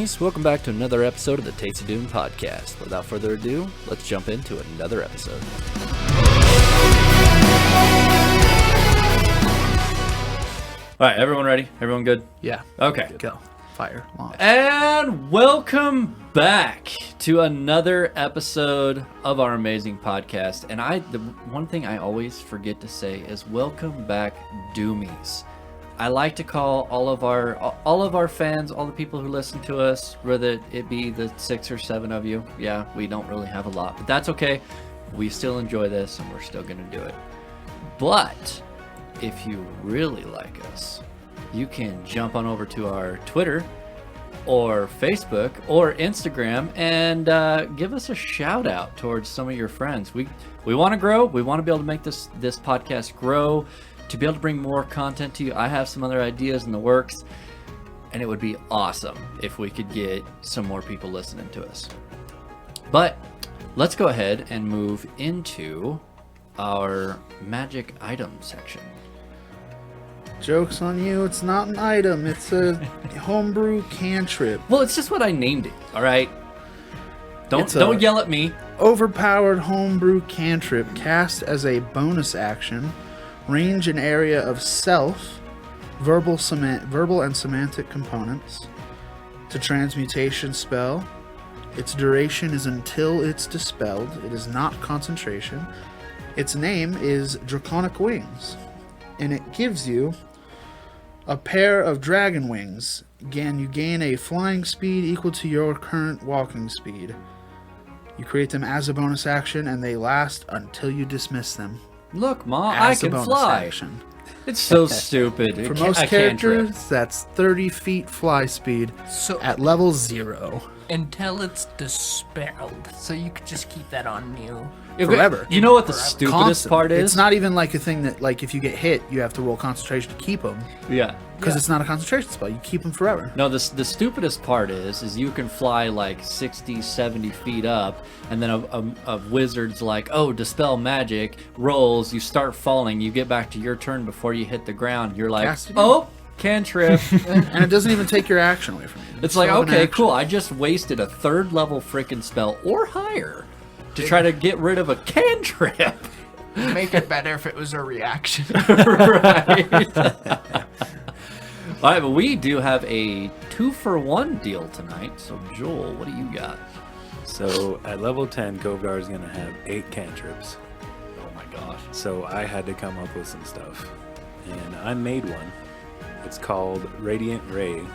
Doomies, welcome back to another episode of the TastyDoom podcast. Without further ado, let's jump into another episode. All right, everyone ready? Everyone good? Yeah. Okay. Go. Fire. Launch. And welcome back to another episode of our amazing podcast. And the one thing I always forget to say is welcome back, Doomies. I like to call all of our fans, all the people who listen to us, whether it be the 6 or 7 of you. Yeah, we don't really have a lot, but that's okay. We still enjoy this, and we're still going to do it. But if you really like us, you can jump on over to our Twitter or Facebook or Instagram and give us a shout out towards some of your friends. We want to grow. We want to be able to make this podcast grow, to be able to bring more content to you. I have some other ideas in the works, and it would be awesome if we could get some more people listening to us. But let's go ahead and move into our magic item section. Joke's on you, it's not an item, it's a homebrew cantrip. Well, it's just what I named it, all right? Don't yell at me. Overpowered homebrew cantrip cast as a bonus action. Range and area of self, verbal and semantic components. It's a transmutation spell. Its duration is until it's dispelled. It is not concentration. Its name is Draconic Wings, and it gives you a pair of dragon wings. Again, you gain a flying speed equal to your current walking speed. You create them as a bonus action, and they last until you dismiss them. Look, Ma, I can fly. Action. It's so stupid. For most characters, that's 30 feet fly speed at level 0. Until it's dispelled. So you could just keep that on you. Forever. You know what the stupidest part is? It's not even like a thing that, like, if you get hit, you have to roll concentration to keep them. Yeah. Because it's not a concentration spell. You keep them forever. No, the stupidest part is you can fly like 60, 70 feet up, and then a wizard's like, oh, dispel magic, rolls, you start falling, you get back to your turn before you hit the ground. You're like, oh, cantrip. And it doesn't even take your action away from you. It's like, okay, cool, I just wasted a 3rd level freaking spell or higher to try to get rid of a cantrip. Make it better if it was a reaction. Right. All right, but we do have a 2-for-1 deal tonight. So, Joel, what do you got? So, at level 10, Kovdar is going to have 8 cantrips. Oh my gosh. So, I had to come up with some stuff. And I made one. It's called Radiant Ray.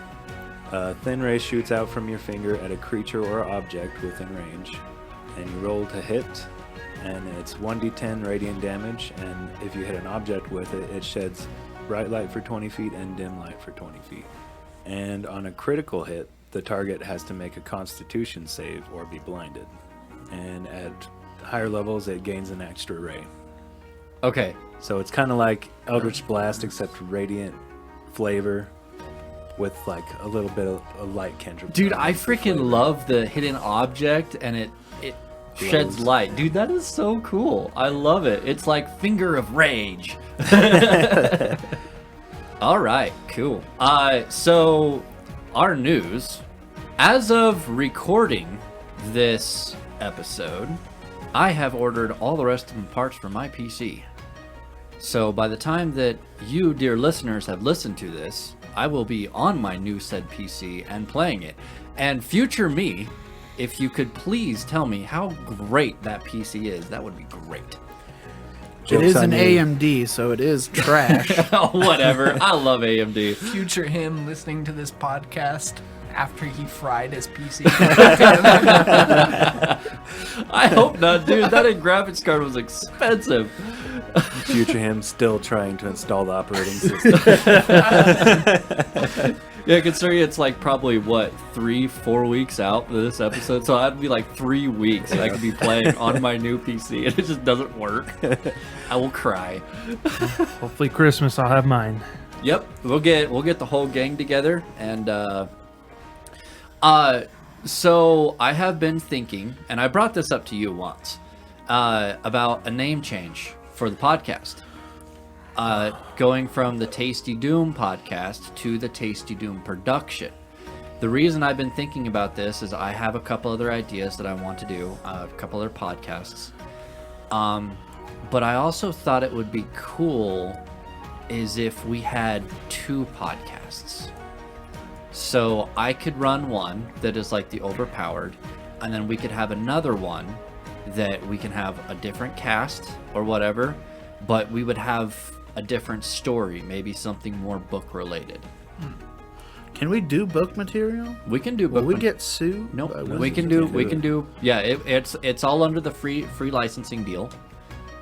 A thin ray shoots out from your finger at a creature or object within range. And you roll to hit. And it's 1d10 radiant damage. And if you hit an object with it, it sheds bright light for 20 feet and dim light for 20 feet. And on a critical hit, the target has to make a constitution save or be blinded. And at higher levels, it gains an extra ray. Okay. So it's kind of like Eldritch Blast, except radiant flavor with like a little bit of a light cantrip. Dude, I freaking love the hidden object and it sheds light. Dude, that is so cool. I love it. It's like Finger of Rage. All right, cool. So our news, as of recording this episode, I have ordered all the rest of the parts for my PC. So by the time that you, dear listeners, have listened to this, I will be on my new said PC and playing it. And future me, if you could please tell me how great that PC is, that would be great. It is an AMD, so it is trash. Whatever. I love AMD. Future him listening to this podcast after he fried his PC. I hope not, dude. That graphics card was expensive. Future him still trying to install the operating system. Yeah, considering it's like probably 3-4 weeks out for this episode, so I'd be like 3 weeks I could be playing on my new PC and it just doesn't work. I will cry. Hopefully Christmas I'll have mine. Yep, we'll get the whole gang together, and so I have been thinking, and I brought this up to you once, about a name change for the podcast. going from the TastyDoom podcast to the TastyDoom production. The reason I've been thinking about this is I have a couple other ideas that I want to do, a couple other podcasts. But I also thought it would be cool is if we had 2 podcasts. So I could run one that is like the overpowered, and then we could have another one that we can have a different cast or whatever, but we would have a different story, maybe something more book related. Can we do book material? We can do book. Will we get sued? Nope. by We can Wizards? do. Yeah, it's all under the free licensing deal.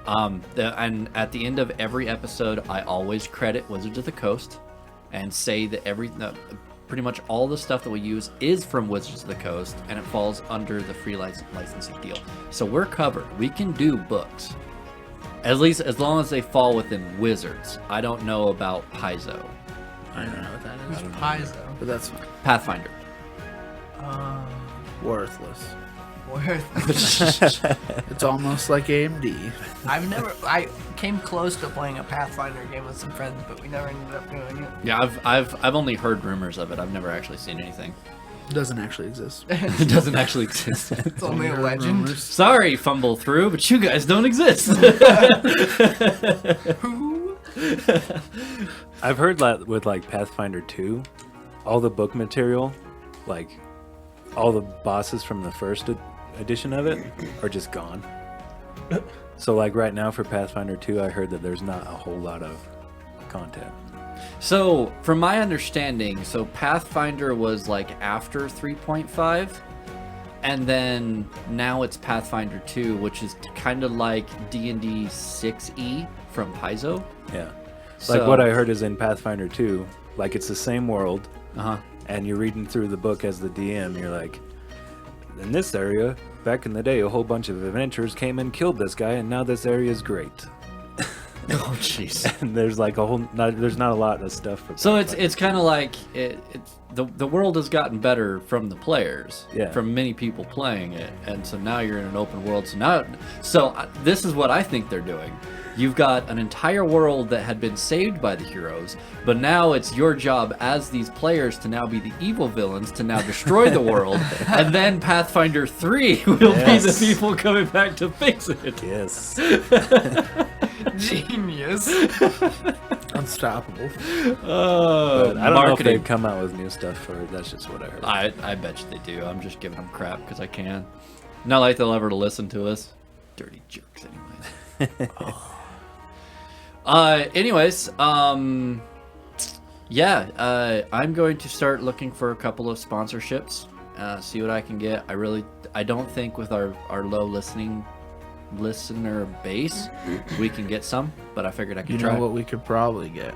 And at the end of every episode, I always credit Wizards of the Coast, and say that pretty much all the stuff that we use is from Wizards of the Coast, and it falls under the free licensing deal. So we're covered. We can do books, at least as long as they fall within Wizards. I don't know about Paizo. I don't know what that is. Who's Paizo? But that's fine. Pathfinder. Worthless. Worth. It's almost like AMD. I came close to playing a Pathfinder game with some friends, but we never ended up doing it. Yeah, I've only heard rumors of it. I've never actually seen anything. Doesn't actually exist. It doesn't actually exist. It's only a Heard legend. rumors. Sorry, fumble through, but you guys don't exist. I've heard that with like Pathfinder 2, all the book material, like all the bosses from the first edition of it are just gone. So like right now for Pathfinder 2, I heard that there's not a whole lot of content. So, from my understanding, Pathfinder was like after 3.5, and then now it's Pathfinder 2, which is kind of like D&D 6e from Paizo. Yeah. So, Like what I heard is in Pathfinder 2, like it's the same world, Uh-huh. and you're reading through the book as the DM, you're like, in this area, back in the day, a whole bunch of adventurers came and killed this guy, and now this area is great. Oh, jeez. And there's like there's not a lot of stuff. For So it's kind of like the world has gotten better from the players, Yeah. from many people playing it, and so now you're in an open world. So this is what I think they're doing. You've got an entire world that had been saved by the heroes, but now it's your job as these players to now be the evil villains, to now destroy the world, and then Pathfinder 3 will be the people coming back to fix it. Yes. Genius. Unstoppable. But I don't know if marketing. they've come out with new stuff for it. That's just what I heard. I bet you they do. I'm just giving them crap because I can. Not like they'll ever listen to us. Dirty jerks, anyways. Anyways, I'm going to start looking for a couple of sponsorships. See what I can get. I don't think with our low listener base we can get some, but I figured I could You try. know what we could probably get?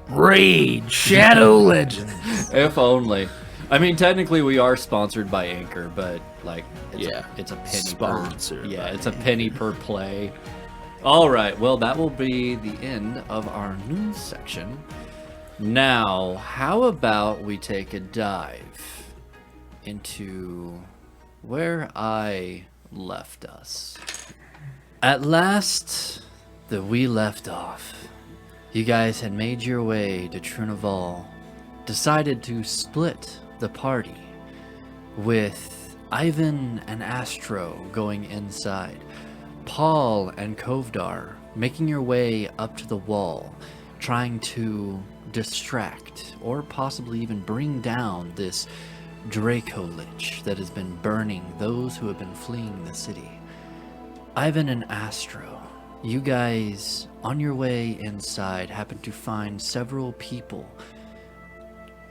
Raid Shadow Legends. If only. I mean, technically we are sponsored by Anchor, but like, it's a penny Sponsored per. Yeah, by it's a penny per play. All right, well, that will be the end of our news section. Now, how about we take a dive into where I left us? At last, we left off. You guys had made your way to Trunaval, decided to split the party, with Iven and Astro going inside, Paul and Kovdar making your way up to the wall, trying to distract or possibly even bring down this Draco Lich that has been burning those who have been fleeing the city. Iven and Astro, you guys on your way inside happen to find several people.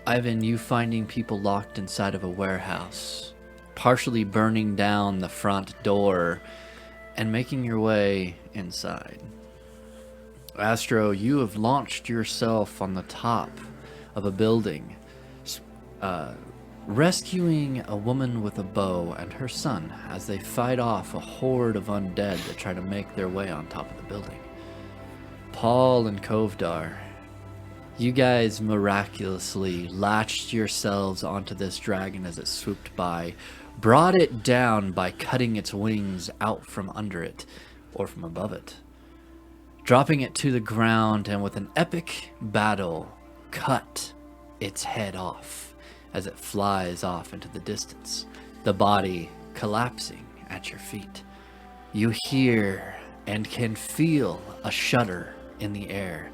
Iven, you finding people locked inside of a warehouse, partially burning down the front door and making your way inside. Astro, you have launched yourself on the top of a building, rescuing a woman with a bow and her son as they fight off a horde of undead that try to make their way on top of the building. Paul and Kovdar, you guys miraculously latched yourselves onto this dragon as it swooped by, brought it down by cutting its wings out from under it or from above it, dropping it to the ground, and with an epic battle cut its head off, as it flies off into the distance, the body collapsing at your feet. You hear and can feel a shudder in the air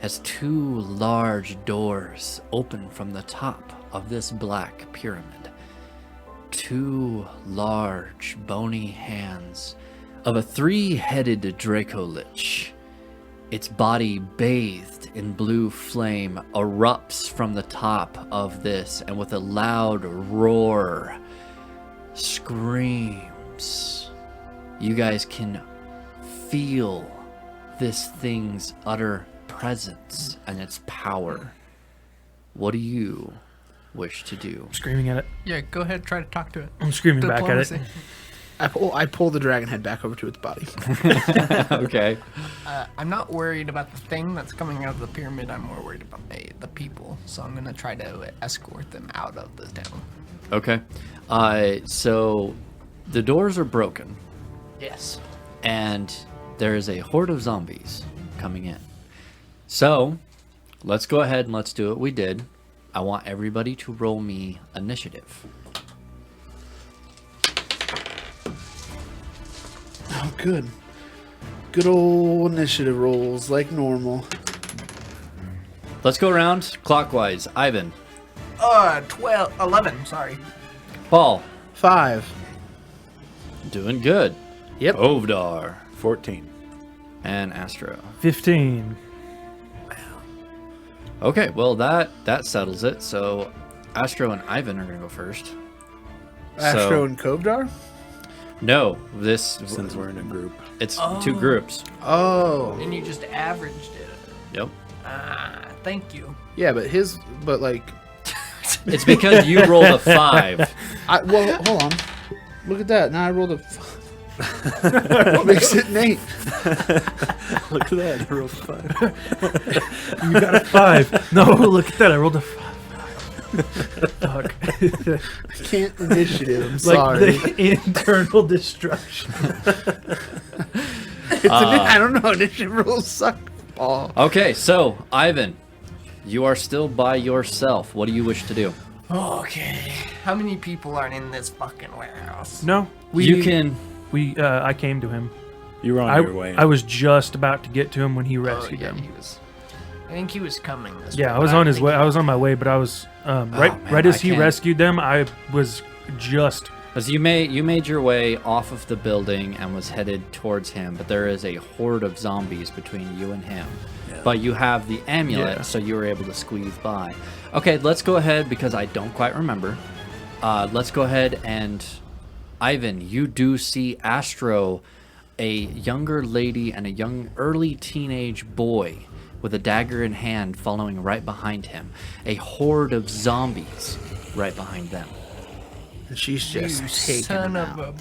as two large doors open from the top of this black pyramid. Two large bony hands of a three-headed Dracolich, its body bathed in blue flame, erupts from the top of this and with a loud roar screams. You guys can feel this thing's utter presence and its power. What do you wish to do? Screaming at it. Yeah, go ahead, try to talk to it. I'm screaming back at it. I pull the dragon head back over to its body. Okay. I'm not worried about the thing that's coming out of the pyramid. I'm more worried about the people. So I'm gonna try to escort them out of the town. Okay. So the doors are broken, Yes. and there is a horde of zombies coming in. So let's go ahead and let's do what we did. I want everybody to roll me initiative. Oh, good. Good old initiative rolls like normal. Let's go around clockwise. Ivan, 11, sorry. Paul, 5. doing good. Yep. Kovdar 14. and Astro. 15. Okay, well that settles it. So Astro and Ivan are gonna go first. Astro and Kovdar? No, this Since we're in a group. it's two groups. Oh. And you just averaged it. Yep. Thank you. Yeah, but like, It's because you rolled a 5. well, hold on. Look at that. Now I rolled a 5. What makes it an 8? Look at that. I rolled a 5. You got a 5. No, look at that. I rolled a 5. Fuck. I can't initiative. I'm Like sorry. the internal destruction. I don't know. Initiative rolls suck. Paul. Okay, so Ivan, you are still by yourself. What do you wish to do? Okay. How many people are in this fucking warehouse? No, I came to him. You were on your way. I was just about to get to him when he rescued yeah, him. he was. I think he was coming this way. Yeah, I but was don't on his think way. he- I was on my way, but I was man, right as I he can't- rescued them. I was just. Because you made your way off of the building and was headed towards him, but there is a horde of zombies between you and him. Yeah. But you have the amulet, Yeah. so you were able to squeeze by. Okay, let's go ahead because I don't quite remember. Let's go ahead and Ivan, you do see Astro, a younger lady and a young early teenage boy with a dagger in hand following right behind him. A horde of zombies right behind them. And she's You just taking son them of out.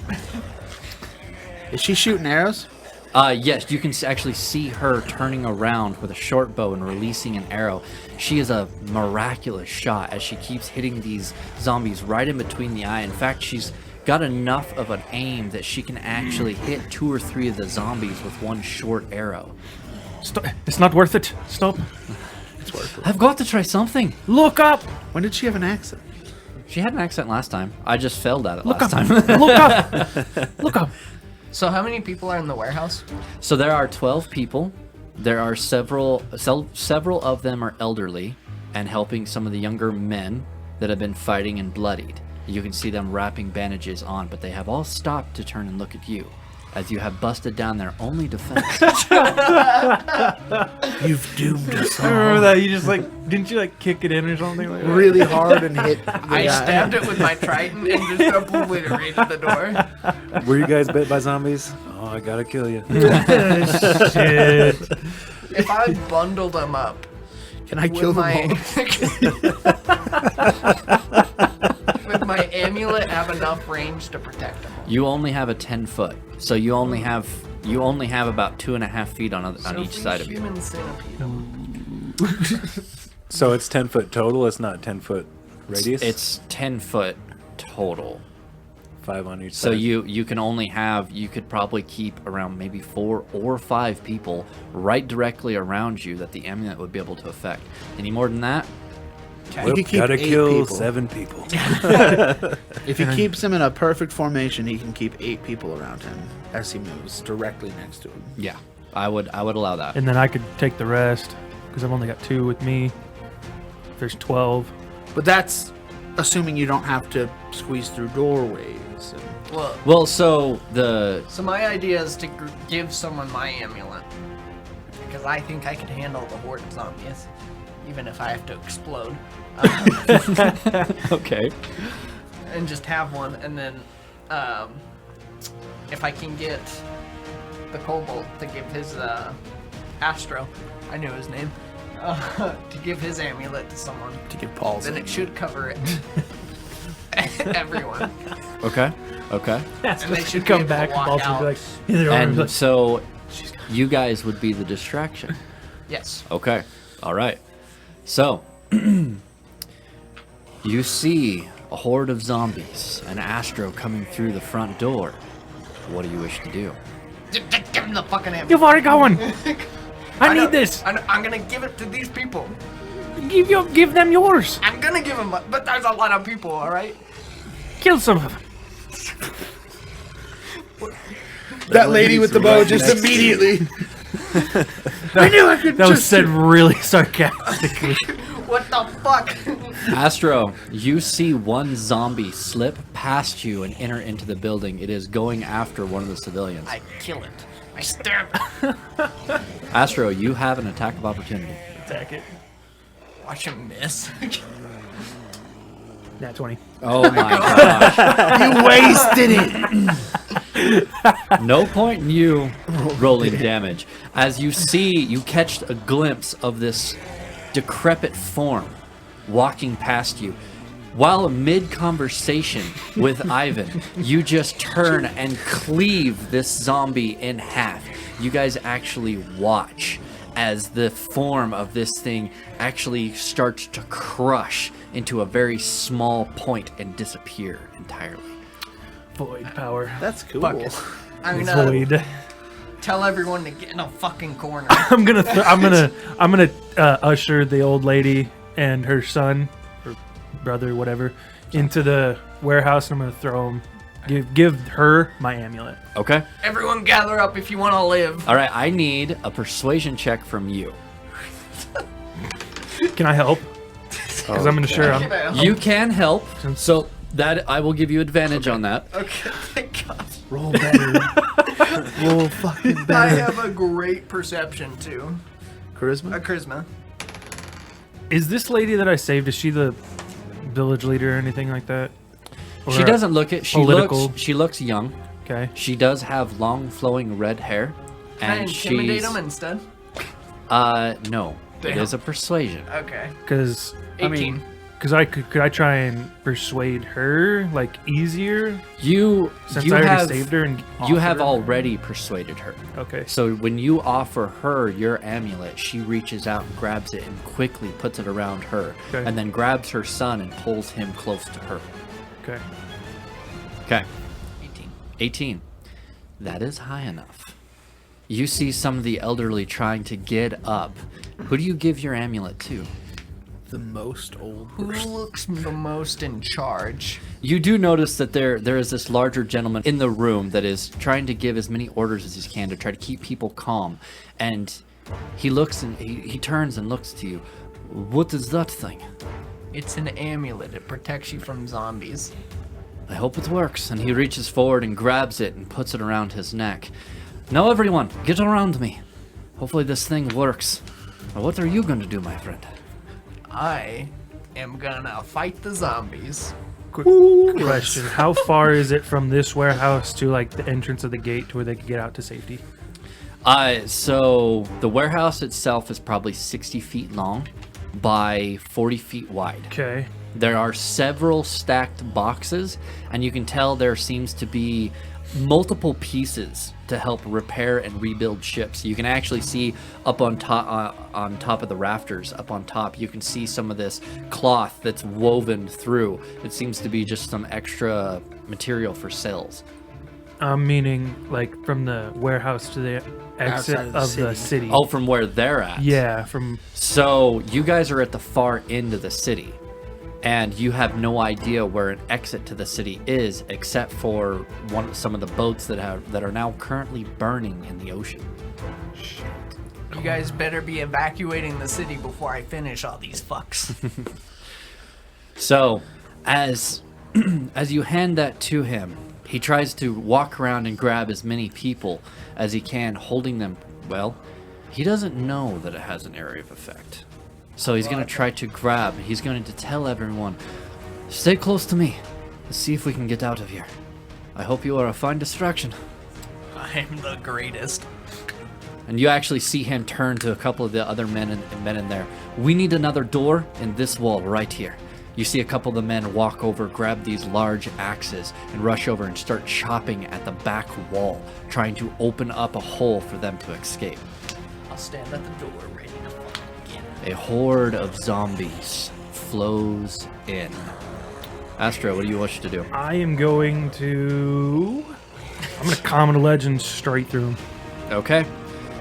a. Is she shooting arrows? Yes, you can actually see her turning around with a short bow and releasing an arrow. She is a miraculous shot as she keeps hitting these zombies right in between the eye. In fact, she's got enough of an aim that she can actually hit 2 or 3 of the zombies with one short arrow. Stop. It's not worth it. Stop. It's worth it. I've got to try something. Look up. When did she have an accent? She had an accent last time. I just failed at it Look last up. time. Look up. Look up. So how many people are in the warehouse? So there are 12 people. There are several of them are elderly and helping some of the younger men that have been fighting and bloodied. You can see them wrapping bandages on, but they have all stopped to turn and look at you as you have busted down their only defense. You've doomed us I remember all. that. You just didn't you kick it in or something like that? Really hard and hit. The I guy. stabbed it with my trident and just obliterated the door. Were you guys bit by zombies? Oh, I gotta kill you. Shit. If I bundle them up, Can I kill would them all? would my amulet have enough range to protect them? You only have a 10 foot, so you only have about 2.5 feet on each side of you. Human centipede. So it's 10 foot total. It's not 10 foot radius. It's 10 foot total. 5 on each So side. you could probably keep around maybe 4 or 5 people right directly around you that the amulet would be able to affect. Any more than that? Okay. He Well, could keep gotta 8 kill people. 7 people. If he keeps him in a perfect formation, he can keep 8 people around him as he moves directly next to him. Yeah, I would allow that. And then I could take the rest because I've only got 2 with me. There's 12. But that's assuming you don't have to squeeze through doorways. Well, so my idea is to give someone my amulet. Because I think I can handle the horde of zombies. Even if I have to explode. okay. And just have one, and then if I can get the kobold to give his Astro, I knew his name, to give his amulet to someone, To give Paul's then it should cover it. Everyone. Okay. That's And they what should come be able to back. walk Balls would out. be like, either And like, so you guys would be the distraction. Yes. Okay. All right. So you see a horde of zombies and Astro coming through the front door. What do you wish to do? Just give him the fucking amulet. you've already got one. I know. need this. I'm gonna give it to these people. Give them yours. I'm gonna give them, but there's a lot of people, alright? Kill some of them. That lady with the bow just immediately. I knew I could That was just. said really sarcastically. What the fuck? Astro, you see one zombie slip past you and enter into the building. It is going after one of the civilians. I kill it. I stab it. Astro, you have an attack of opportunity. Attack it. Watch him miss. Nat 20. Oh my gosh. You wasted it. No point in you rolling damage. As you catch a glimpse of this decrepit form walking past you. While mid-conversation with Ivan, you just turn and cleave this zombie in half. You guys actually watch as the form of this thing actually starts to crush into a very small point and disappear entirely. Void power. That's cool. Fuck it. I'm gonna Void. tell everyone to get in a fucking corner. I'm gonna usher the old lady and her son or brother, whatever, into the warehouse, and I'm gonna throw them. Give her my amulet. Okay? Everyone gather up if you want to live. All right, I need a persuasion check from you. Can I help? Because I'm gonna sure I'm. You can help, so that I will give you advantage on that. Okay, thank God. Roll better. Roll fucking I better. have a great perception too. Charisma? A charisma. Is this lady that I saved? Is she the village leader or anything like that? Or She doesn't look it. political. She looks young. Okay. She does have long flowing red hair. Can I And intimidate she's him instead? no. It Damn. is a persuasion. Okay. Because 18. could I try and persuade her like easier You since you I already have saved her and you offered have her? already persuaded her. Okay. So when you offer her your amulet, she reaches out and grabs it and quickly puts it around her, Okay. and then grabs her son and pulls him close to her. Okay. Okay. 18. 18. That is high enough. You see some of the elderly trying to get up. Who do you give your amulet to? The most old Who person. looks the most in charge? You do notice that there is this larger gentleman in the room that is trying to give as many orders as he can to try to keep people calm. And he looks and he turns and looks to you. What is that thing? It's an amulet. It protects you from zombies. I hope it works. And he reaches forward and grabs it and puts it around his neck. Now everyone, get around me. Hopefully this thing works. Now, what are you going to do, my friend? I am gonna fight the zombies. Quick question: how far is it from this warehouse to like the entrance of the gate to where they could get out to safety? So the warehouse itself is probably 60 feet long by 40 feet wide. Okay. There are several stacked boxes, and you can tell there seems to be multiple pieces to help repair and rebuild ships. You can actually see up on top of the rafters, up on top, you can see some of this cloth that's woven through. It seems to be just some extra material for sails. Meaning like from the warehouse to the exit Outside of of the the city. Oh, from where they're at. Yeah, from So you guys are at the far end of the city. and you have no idea where an exit to the city is, except for some of the boats that are now currently burning in the ocean. You guys better be evacuating the city before I finish all these fucks. So, as you hand that to him, he tries to walk around and grab as many people as he can, holding them. Well, he doesn't know that it has an area of effect. So he's going to try to grab. He's going to tell everyone, stay close to me. Let's see if we can get out of here. I hope you are a fine distraction. I'm the greatest. And you actually see him turn to a couple of the other men in there. We need another door in this wall right here. You see a couple of the men walk over, grab these large axes, and rush over and start chopping at the back wall, trying to open up a hole for them to escape. I'll stand at the door ready to fucking begin. A horde of zombies flows in. Astro, what do you wish to do? I am going to common a legend straight through him. Okay.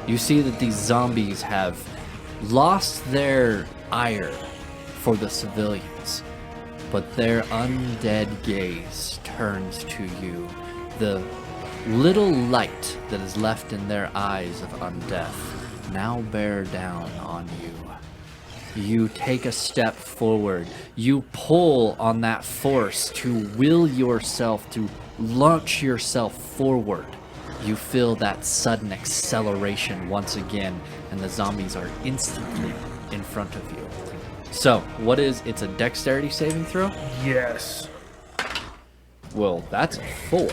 You see that these zombies have lost their ire for the civilians, but their undead gaze turns to you. The little light that is left in their eyes of undeath now bear down on you. You take a step forward. You pull on that force to will yourself, to launch yourself forward. You feel that sudden acceleration once again, and the zombies are instantly in front of you. So, it's a dexterity saving throw? Yes. Well, that's a 4.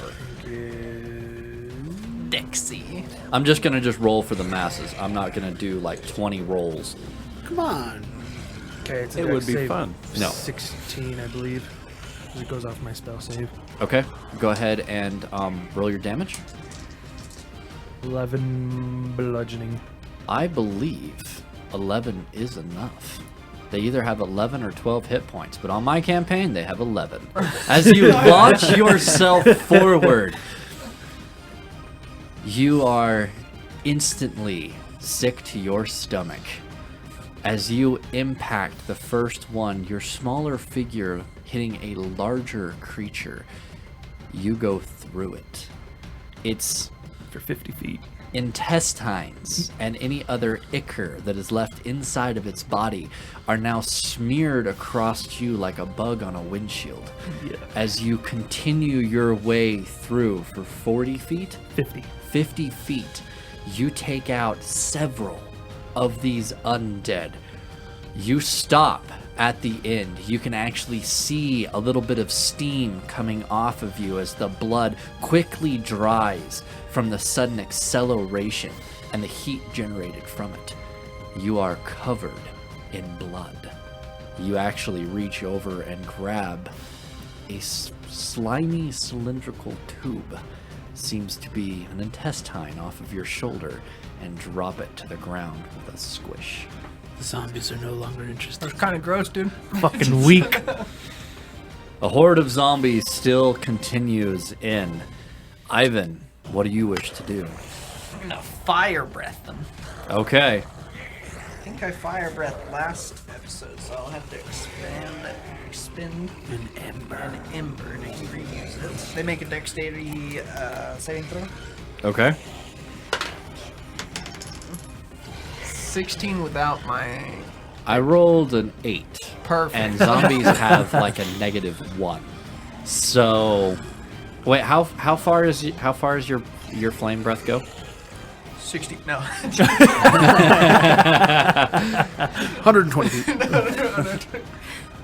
Dixie. I'm just going to roll for the masses. I'm not going to do like 20 rolls. Come on. Okay, it's a It dex would be save. fun. No. 16, I believe. 'Cause it goes off my spell save. Okay, go ahead and roll your damage. 11 bludgeoning. I believe 11 is enough. They either have 11 or 12 hit points, but on my campaign, they have 11. As you launch yourself forward, you are instantly sick to your stomach. As you impact the first one, your smaller figure hitting a larger creature, you go through it. It's For 50 feet. intestines and any other ichor that is left inside of its body are now smeared across you like a bug on a windshield. Yeah. As you continue your way through for 40 feet, 50 feet, you take out several of these undead. You stop at the end. You can actually see a little bit of steam coming off of you as the blood quickly dries from the sudden acceleration and the heat generated from it. You are covered in blood. You actually reach over and grab a slimy cylindrical tube. Seems to be an intestine off of your shoulder, and drop it to the ground with a squish. The zombies are no longer interested. That's kind of gross, dude. Fucking weak. A horde of zombies still continues in. Ivan, what do you wish to do? I'm gonna fire breath them. Okay. I think I fire breath last episode, so I'll have to expend An ember. an ember to reuse it. They make a dexterity saving throw. Okay. 16 without my I rolled an 8. perfect. And zombies have like a -1. So, wait, how far is your flame breath go? 60. No. 120 feet.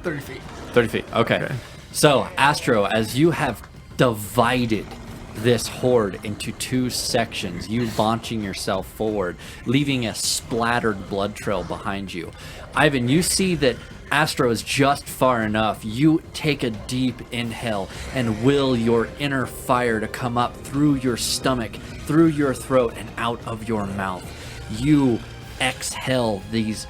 30 feet. 30 feet. Okay. So, Astro, as you have divided this horde into 2 sections, you launching yourself forward, leaving a splattered blood trail behind you. Ivan, you see that Astro is just far enough. You take a deep inhale and will your inner fire to come up through your stomach, through your throat, and out of your mouth. You exhale these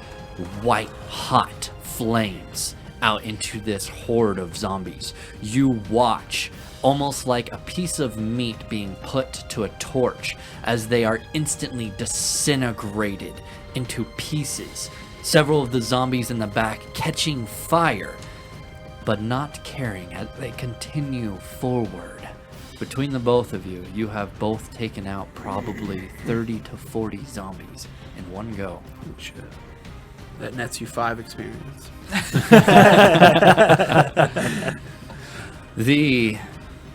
white hot flames out into this horde of zombies. You watch, almost like a piece of meat being put to a torch, as they are instantly disintegrated into pieces. Several of the zombies in the back catching fire. but not caring as they continue forward. Between the both of you, you have both taken out probably 30 to 40 zombies in one go. Oh, shit. That nets you 5 experience.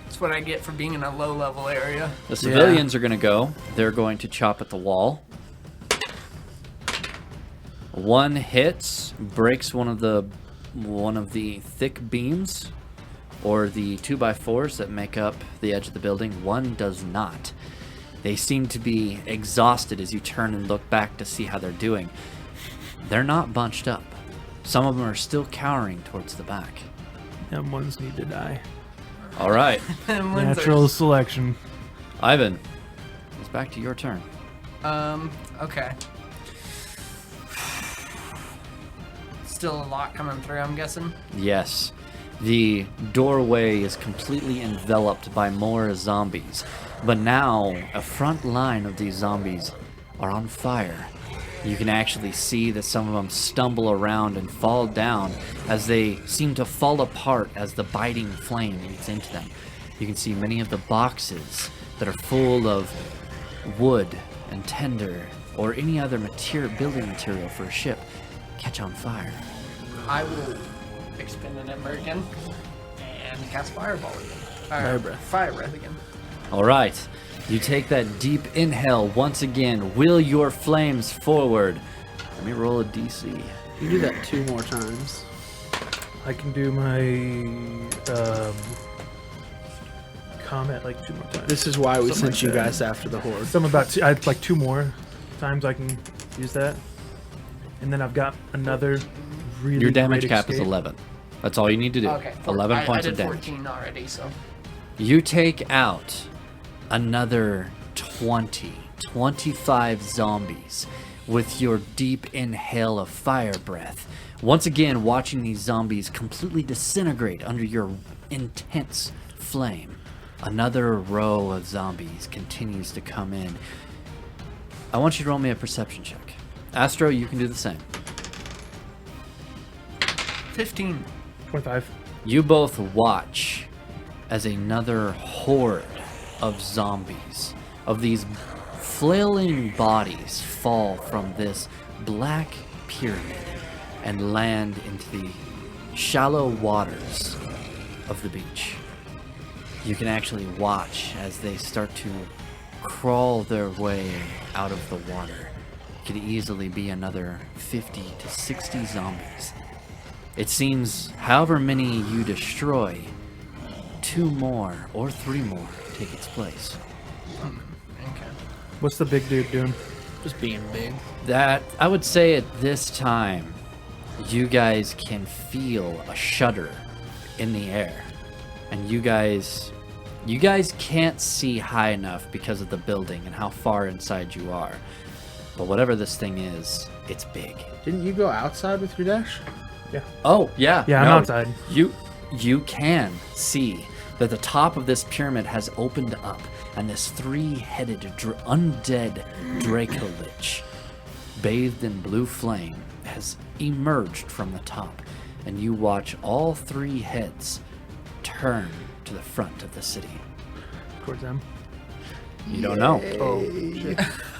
That's what I get for being in a low-level area. The civilians are going to go. They're going to chop at the wall. One hits, breaks one of the thick beams, or the 2x4s that make up the edge of the building. One does not. They seem to be exhausted as you turn and look back to see how they're doing. They're not bunched up. Some of them are still cowering towards the back. Them ones need to die. All right, Natural selection. Ivan, it's back to your turn. Okay. Still a lot coming through, I'm guessing. Yes, the doorway is completely enveloped by more zombies, but now a front line of these zombies are on fire. You can actually see that some of them stumble around and fall down as they seem to fall apart as the biting flame eats into them. You can see many of the boxes that are full of wood and tinder or any other building material for a ship catch on fire. I will expend an ember again and cast Fireball again. Fire breath. Fire breath again. All right, you take that deep inhale once again. Will your flames forward. Let me roll a DC. You do that 2 more times. I can do my comment like 2 more times. This is why we Something sent you like that. guys after the horde. Something about like 2 more times I can use that, and then I've got another really. Your damage great cap is escape. 11. That's all you need to do. Okay. 11 points I of did damage. 14 already, so. You take out another 25 zombies with your deep inhale of fire breath. Once again, watching these zombies completely disintegrate under your intense flame. Another row of zombies continues to come in. I want you to roll me a perception check. Astro, you can do the same. 15. 25. You both watch as another horde of zombies, of these flailing bodies, fall from this black pyramid and land into the shallow waters of the beach. You can actually watch as they start to crawl their way out of the water. It could easily be another 50 to 60 zombies. It seems however many you destroy, 2 more or 3 more take its place. Okay. What's the big dude doing? Just being big. That, I would say at this time, you guys can feel a shudder in the air. And you guys can't see high enough because of the building and how far inside you are. But whatever this thing is, it's big. Didn't you go outside with your dash? Oh, yeah. Yeah, I'm no, outside. You can see that the top of this pyramid has opened up, and this 3-headed undead Dracolich, bathed in blue flame, has emerged from the top, and you watch all 3 heads turn to the front of the city. Towards them. You don't know. Oh, shit.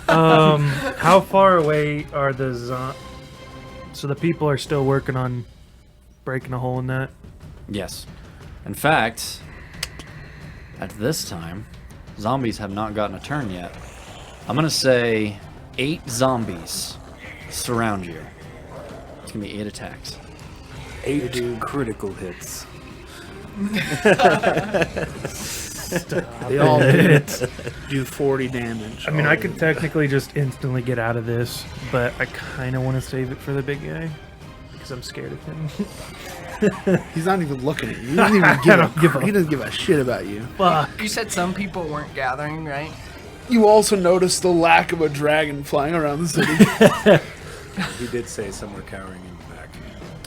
How far away are the so the people are still working on breaking a hole in that? Yes. In fact, at this time, zombies have not gotten a turn yet. I'm going to say 8 zombies surround you. It's going to be 8 attacks. 8 critical hits. They all do 40 damage. I mean, I could technically just instantly get out of this, but I kind of want to save it for the big guy because I'm scared of him. He's not even looking at you. He doesn't even he doesn't give a shit about you. Fuck. You said some people weren't gathering, right? You also noticed the lack of a dragon flying around the city. He did say some were cowering in the back.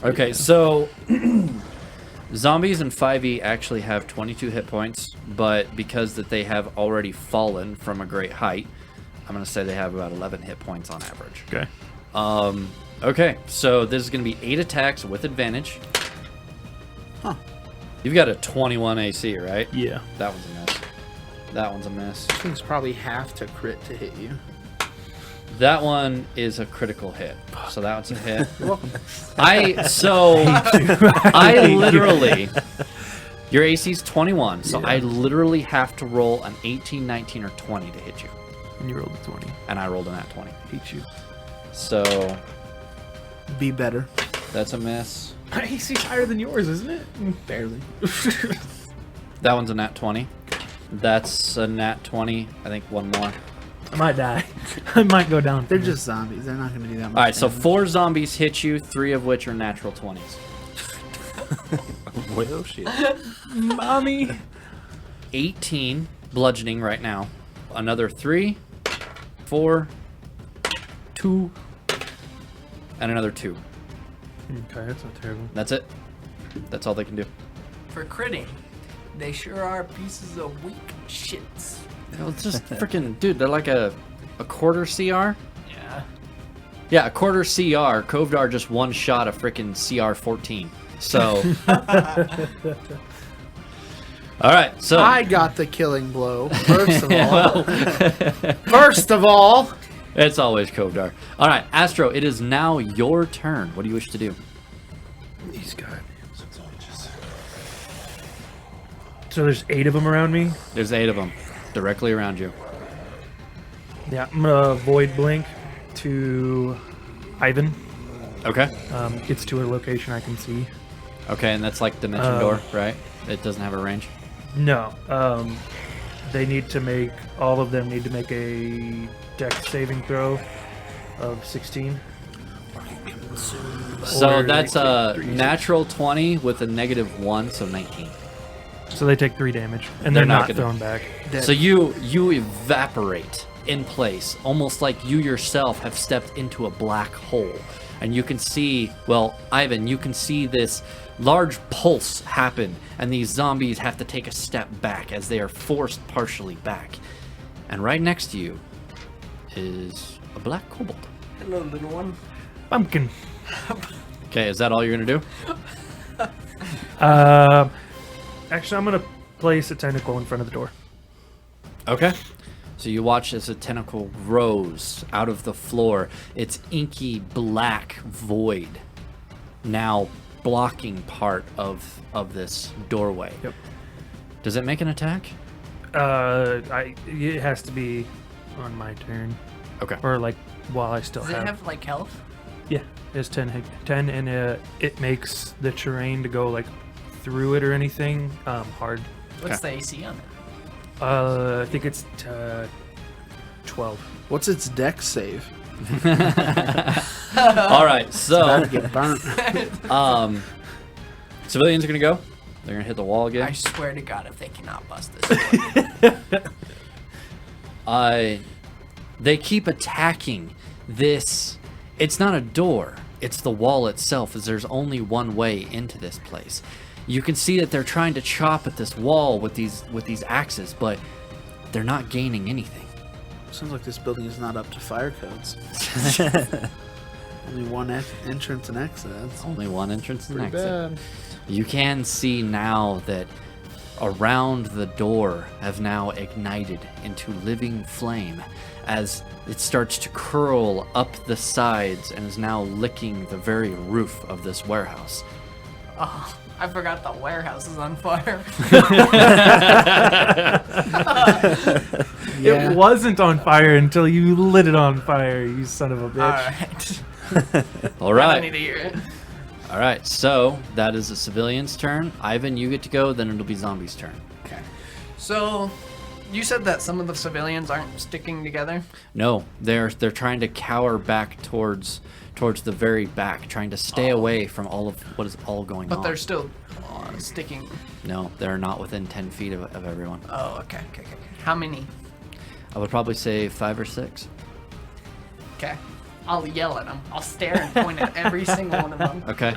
Okay, so zombies in 5e actually have 22 hit points, but because that they have already fallen from a great height, I'm going to say they have about 11 hit points on average. Okay. Okay, so this is going to be 8 attacks with advantage. Huh. You've got a 21 AC, right? Yeah. That one's a miss. That one's a miss. This thing's probably have to crit to hit you. That one is a critical hit. So that one's a hit. You're welcome. I literally... Your AC's 21, so Yeah. I literally have to roll an 18, 19, or 20 to hit you. And you rolled a 20. And I rolled an at 20. Hate you. So Be better. that's a miss. My AC's higher than yours, isn't it? Barely. That one's a nat 20. That's a nat 20. I think one more. I might die. I might go down. They're just zombies. They're not going to do that much. All right, so damage. 4 zombies hit you, 3 of which are natural 20s. Well, shit. Mommy. 18 bludgeoning right now. Another 3, 4, 2, and another 2. Okay, that's not terrible. That's it. That's all they can do. For critting, they sure are pieces of weak shits. It's just freaking, dude, they're like a quarter CR? Yeah. Yeah, a quarter CR. Kovdar just one shot a freaking CR 14. So. All right, so. I got the killing blow. First of all. Well, First of all. it's always Kovdar. All right, Astro, it is now your turn. What do you wish to do? These goddamn sons of bitches. So there's 8 of them around me. There's 8 of them directly around you. Yeah, I'm gonna void blink to Iven. Okay. Gets to a location I can see. Okay, and that's like dimension door, right? It doesn't have a range. No. They need to make, all of them need to make a dex saving throw of 16. So Or that's they a take 3. natural 20 with a -1, so 19. So they take 3 damage, and They're they're not not gonna- thrown back. Dead. So you evaporate in place, almost like you yourself have stepped into a black hole. And you can see, well, Ivan, you can see this large pulse happen, and these zombies have to take a step back as they are forced partially back. And right next to you is a black kobold. Hello, little one. Pumpkin. Okay, is that all you're gonna do? Actually, I'm gonna place a tentacle in front of the door. Okay. So you watch as a tentacle rose out of the floor, its inky black void now blocking part of this doorway. Yep. Does it make an attack? It has to be on my turn, Okay. or like while I still Does it have. have like health? Yeah, it's 10, and it makes the terrain to go like through it or anything hard. What's the AC on it? I think it's 12. What's its dex save? All right. So About to get burnt. civilians are gonna go. They're gonna hit the wall again. I swear to God, if they cannot bust this door. They keep attacking this. It's not a door. It's the wall itself, as there's only one way into this place. You can see that they're trying to chop at this wall with these axes, but they're not gaining anything. Sounds like this building is not up to fire codes. Only one entrance and exit. That's Only one entrance and pretty exit. bad. You can see now that around the door have now ignited into living flame as it starts to curl up the sides and is now licking the very roof of this warehouse. Oh, I forgot the warehouse is on fire. Yeah. It wasn't on fire until you lit it on fire, you son of a bitch. Alright. All I right. need to hear it. All right. So that is the civilian's turn. Ivan, you get to go. Then it'll be zombie's turn. Okay. So, you said that some of the civilians aren't sticking together? No, they're trying to cower back towards the very back, trying to stay away from all of what is all going on. But they're still sticking. No, they're not within 10 feet of everyone. Oh, okay. How many? I would probably say 5 or 6. Okay. I'll yell at them. I'll stare and point at every single one of them. Okay.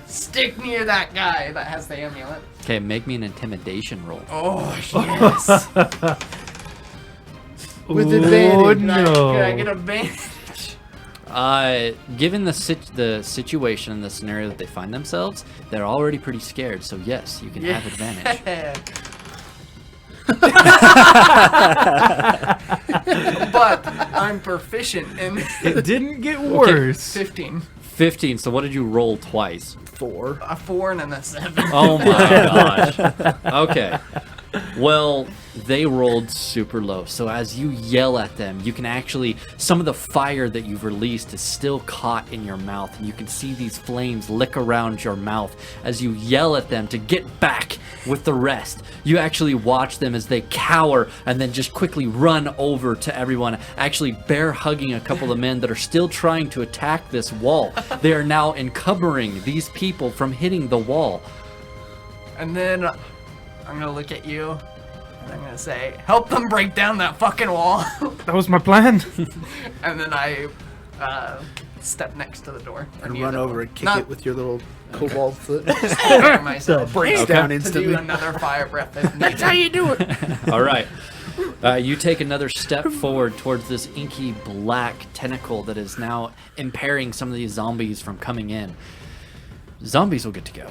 Stick near that guy that has the amulet. Okay, make me an intimidation roll. Oh, yes. With Oh, advantage. no. Can I get advantage? Given the situation and the scenario that they find themselves, they're already pretty scared. So yes, you can have advantage. But I'm proficient in It didn't get worse. 15. 15. So what did you roll twice? 4. A 4 and then a 7. Oh my gosh. Okay. Well, they rolled super low. So as you yell at them, you can actually, some of the fire that you've released is still caught in your mouth. And you can see these flames lick around your mouth as you yell at them to get back with the rest. You actually watch them as they cower and then just quickly run over to everyone, actually bear hugging a couple of men that are still trying to attack this wall. They are now encumbering these people from hitting the wall. And then I'm going to look at you and I'm going to say, help them break down that fucking wall. That was my plan. And then I step next to the door. And run over and kick it with your little kobold foot. myself. Breaks Okay. down To instantly. do another fire breath if needed. That's how you do it. All right. You take another step forward towards this inky black tentacle that is now impairing some of these zombies from coming in. Zombies will get to go.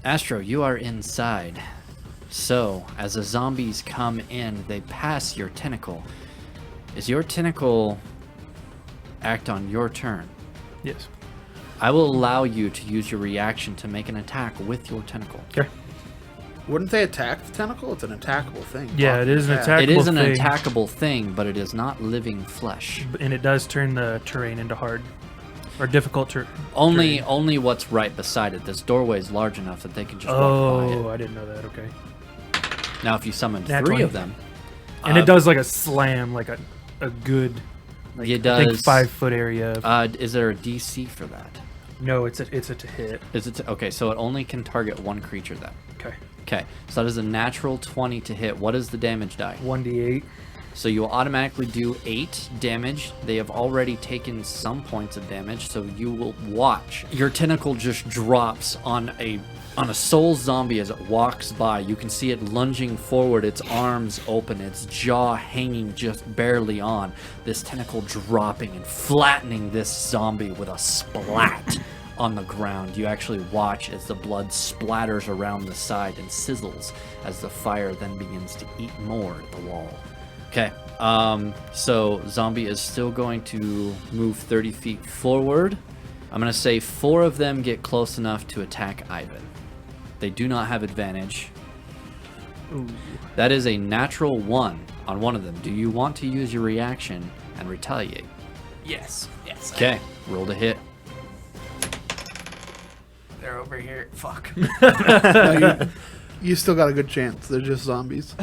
Astro, you are inside. So, as the zombies come in, they pass your tentacle. Is your tentacle act on your turn? Yes. I will allow you to use your reaction to make an attack with your tentacle. Okay. Wouldn't they attack the tentacle? It's an attackable thing. Yeah, it is an attack. It is an thing, attackable thing, but it is not living flesh. and it does turn the terrain into hard or difficult terrain. Only what's right beside it. This doorway is large enough that they can just walk by Oh, it. I didn't know that. Okay. Now, if you summon Nat 3 20. of them, And it does like a slam, like a good. Like, it I think does 5 foot area. Is there a DC for that? No, it's a to hit. Is it okay? So it only can target one creature then. Okay. Okay, so that is a natural 20 to hit. What is the damage die? 1d8. So you will automatically do 8 damage. They have already taken some points of damage, so you will watch. Your tentacle just drops on a soul zombie as it walks by. You can see it lunging forward, its arms open, its jaw hanging just barely on. This tentacle dropping and flattening this zombie with a splat on the ground. You actually watch as the blood splatters around the side and sizzles as the fire then begins to eat more at the wall. Okay, so zombie is still going to move 30 feet forward. I'm going to say 4 of them get close enough to attack Ivan. They do not have advantage. Ooh. That is a natural 1 on one of them. Do you want to use your reaction and retaliate? Yes. Okay, roll to hit. They're over here. Fuck. No, you still got a good chance. They're just zombies.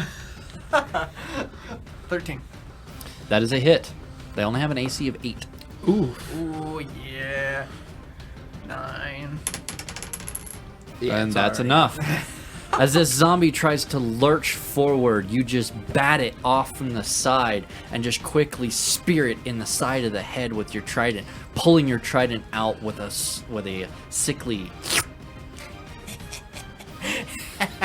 13. That is a hit. They only have an AC of 8. Ooh. Ooh, yeah. 9. And that's enough. As this zombie tries to lurch forward, you just bat it off from the side and just quickly spear it in the side of the head with your trident, pulling your trident out with a sickly.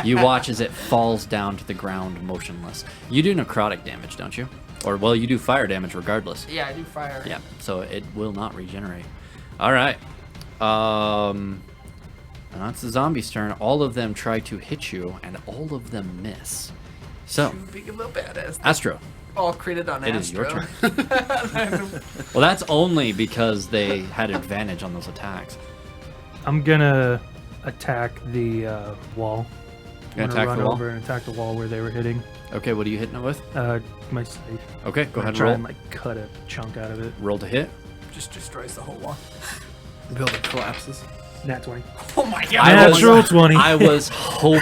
You watch as it falls down to the ground motionless. You do necrotic damage, don't you? Or, well, you do fire damage regardless. Yeah, I do fire. Yeah, so it will not regenerate. All right. And that's the zombie's turn. All of them try to hit you, and all of them miss. So, Too big of a badass. Astro, All critted on it Astro. is your turn. Well, that's only because they had advantage on those attacks. I'm gonna attack the wall. You're I'm gonna attack run the wall? over and attack the wall where they were hitting. Okay, what are you hitting it with? My safe. Okay, go ahead and Try roll. and like cut a chunk out of it. Roll to hit. Just destroys the whole wall. Building collapses. Nat 20. Oh my god. Natural 20. I was hoping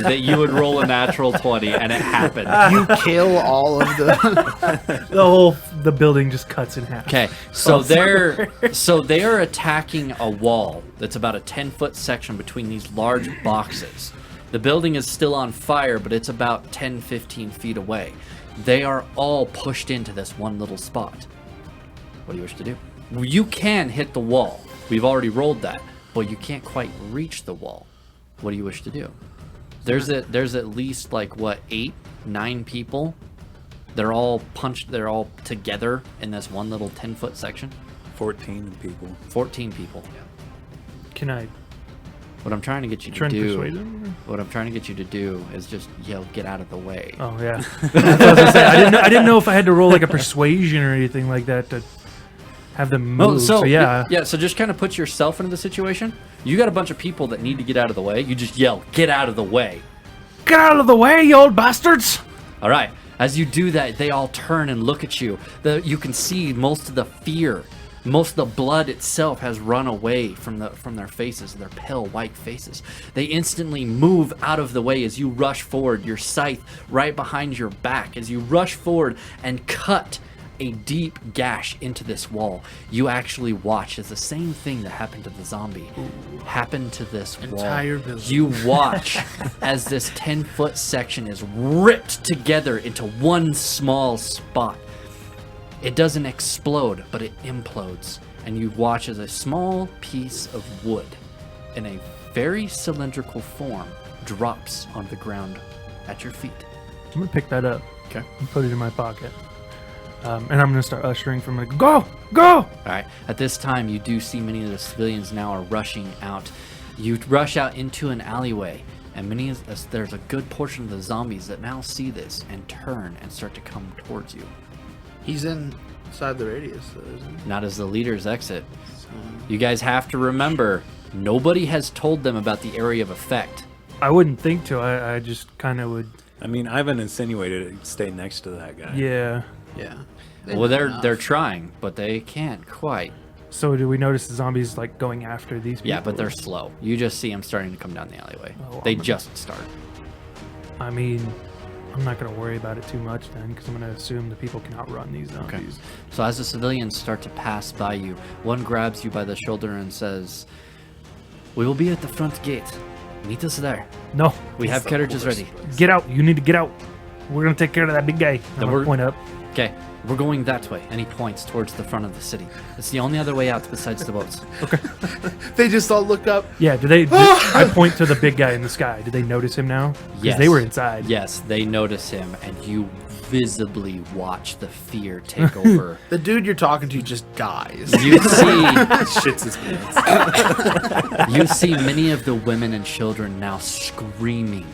that you would roll a natural 20, and it happened. You kill all of the. The building just cuts in half. Okay, so they are attacking a wall that's about a 10-foot section between these large boxes. The building is still on fire, but it's about 10-15 feet away. They are all pushed into this one little spot. What do you wish to do? You can hit the wall. We've already rolled that, but you can't quite reach the wall. What do you wish to do? There's at least like what 8-9 people They're all punched. They're all together in this one little 10-foot section. 14 people. 14 people. Can I What I'm trying to get you try to and do. persuade them? What I'm trying to get you to do is just yell, "Get out of the way!" Oh yeah. That's what I was gonna say. I didn't know if I had to roll like a persuasion or anything like that to have them move. Well, so yeah. Yeah. So just kind of put yourself into the situation. You got a bunch of people that need to get out of the way. You just yell, "Get out of the way!" Get out of the way, you old bastards! All right. As you do that, they all turn and look at you. You can see most of the fear, most of the blood itself has run away from their faces, their pale white faces. They instantly move out of the way as you rush forward, your scythe right behind your back. As you rush forward and cut a deep gash into this wall, you actually watch as the same thing that happened to the zombie happened to this Entire wall. building. You watch as this 10-foot section is ripped together into one small spot. It doesn't explode, but it implodes, and you watch as a small piece of wood in a very cylindrical form drops on the ground at your feet. I'm gonna pick that up Okay. and put it in my pocket. And I'm gonna start ushering from like, go! All right. At this time, you do see many of the civilians now are rushing out. You rush out into an alleyway, and there's a good portion of the zombies that now see this and turn and start to come towards you. He's inside the radius, though, isn't he? Not as the leaders exit. You guys have to remember, nobody has told them about the area of effect. I wouldn't think to. I just kind of would. I mean, Ivan insinuated to stay next to that guy. Yeah. Yeah. Well, they're trying, but they can't quite. So do we notice the zombies like going after these people? Yeah, but they're slow. You just see them starting to come down the alleyway. Oh, They I'm gonna- just start. I mean, I'm not gonna worry about it too much then, because I'm gonna assume the people can outrun these zombies. Okay. So as the civilians start to pass by you, one grabs you by the shoulder and says, "We will be at the front gate. Meet us there. No, We have carriages ready." get out. You need to get out. We're gonna take care of that big guy. Then I'm gonna we're- point up. Okay, we're going that way. And he points towards the front of the city. It's the only other way out besides the boats. They just all look up. Yeah. I point to the big guy in the sky. Did they notice him now? Because Yes. they were inside. Yes, they notice him, and you visibly watch the fear take over. The dude you're talking to just dies. You see, Shits his pants. you see many of the women and children now screaming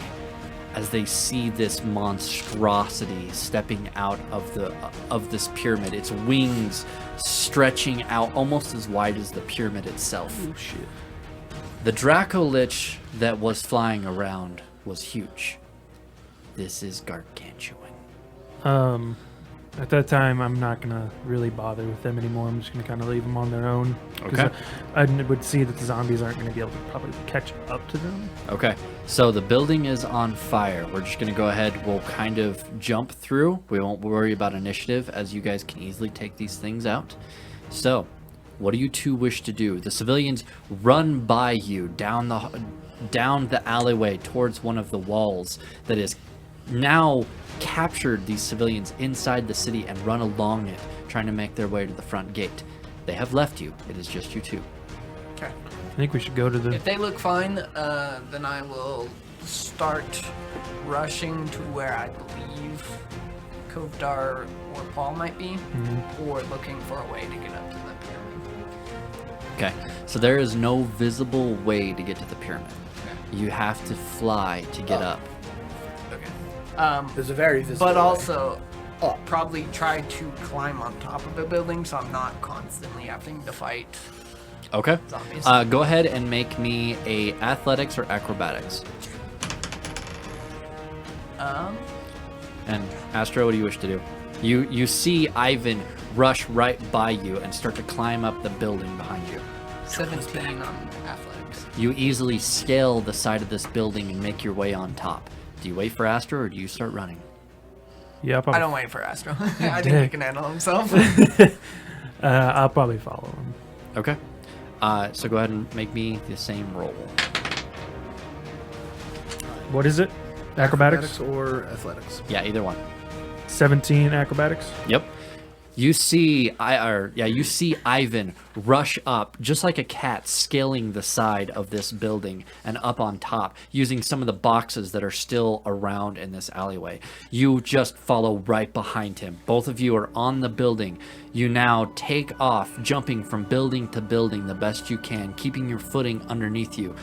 as they see this monstrosity stepping out of this pyramid. Its wings stretching out almost as wide as the pyramid itself. Oh, shit. The Draco Lich that was flying around was huge. This is gargantuan. At that time, I'm not gonna really bother with them anymore. I'm just gonna kind of leave them on their own. 'Cause Okay. I would see that the zombies aren't gonna be able to probably catch up to them. Okay, so the building is on fire. We're just going to go ahead. We'll kind of jump through. We won't worry about initiative, as you guys can easily take these things out. So, what do you two wish to do? The civilians run by you down the alleyway towards one of the walls that is now captured these civilians inside the city and run along it, trying to make their way to the front gate. They have left you. It is just you two. Okay. I think we should go to the. If they look fine, then I will start rushing to where I believe Kovdar or Paul might be, or looking for a way to get up to the pyramid. Okay, so there is no visible way to get to the pyramid. You have to fly to get up. Okay. There's a very visible But way. also, Oh. probably try to climb on top of a building so I'm not constantly having to fight Okay. zombies. Go ahead and make me a athletics or acrobatics. And Astro, what do you wish to do? You see Ivan rush right by you and start to climb up the building behind you. 17 on athletics. You easily scale the side of this building and make your way on top. Do you wait for Astro or do you start running? Yeah, I'll I probably, don't wait for Astro. I think he can handle himself. I'll probably follow him. Okay. So go ahead and make me the same roll. What is it? Acrobatics? or athletics. Yeah, either one. 17 acrobatics. Yep. You see Ivan rush up just like a cat, scaling the side of this building and up on top, using some of the boxes that are still around in this alleyway. You just follow right behind him. Both of you are on the building. You now take off, jumping from building to building the best you can, keeping your footing underneath you,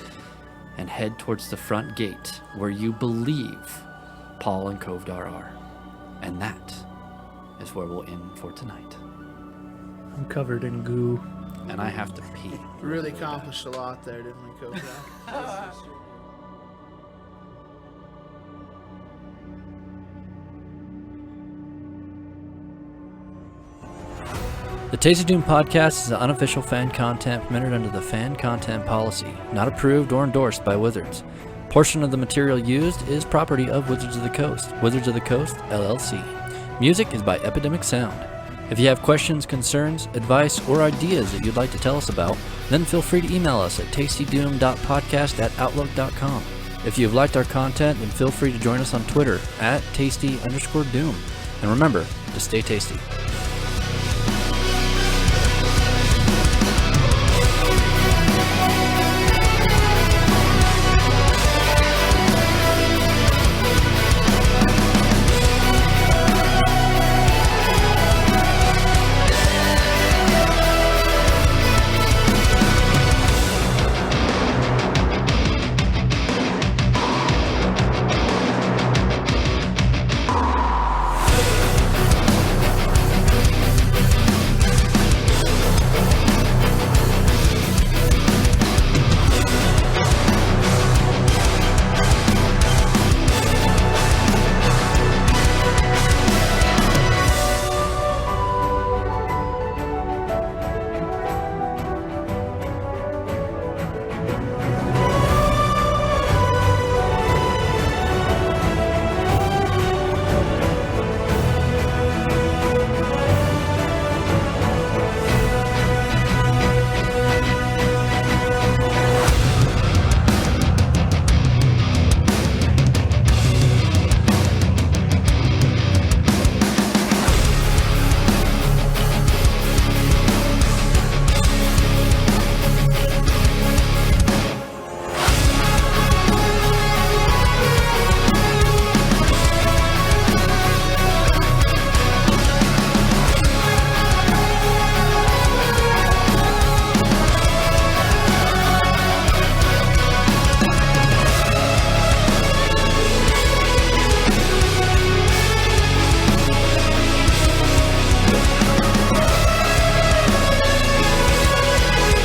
and head towards the front gate where you believe Paul and Kovdar are. And that is where we'll end for tonight. I'm covered in goo. And I have to pee. We really accomplished a lot there, didn't we, Kovdar? The TastyDoom podcast is an unofficial fan content permitted under the fan content policy, not approved or endorsed by Wizards. Portion of the material used is property of Wizards of the Coast, Wizards of the Coast, LLC. Music is by Epidemic Sound. If you have questions, concerns, advice, or ideas that you'd like to tell us about, then feel free to email us at tastydoom.podcast@outlook.com. If you've liked our content, then feel free to join us on Twitter at tasty_doom. And remember to stay tasty.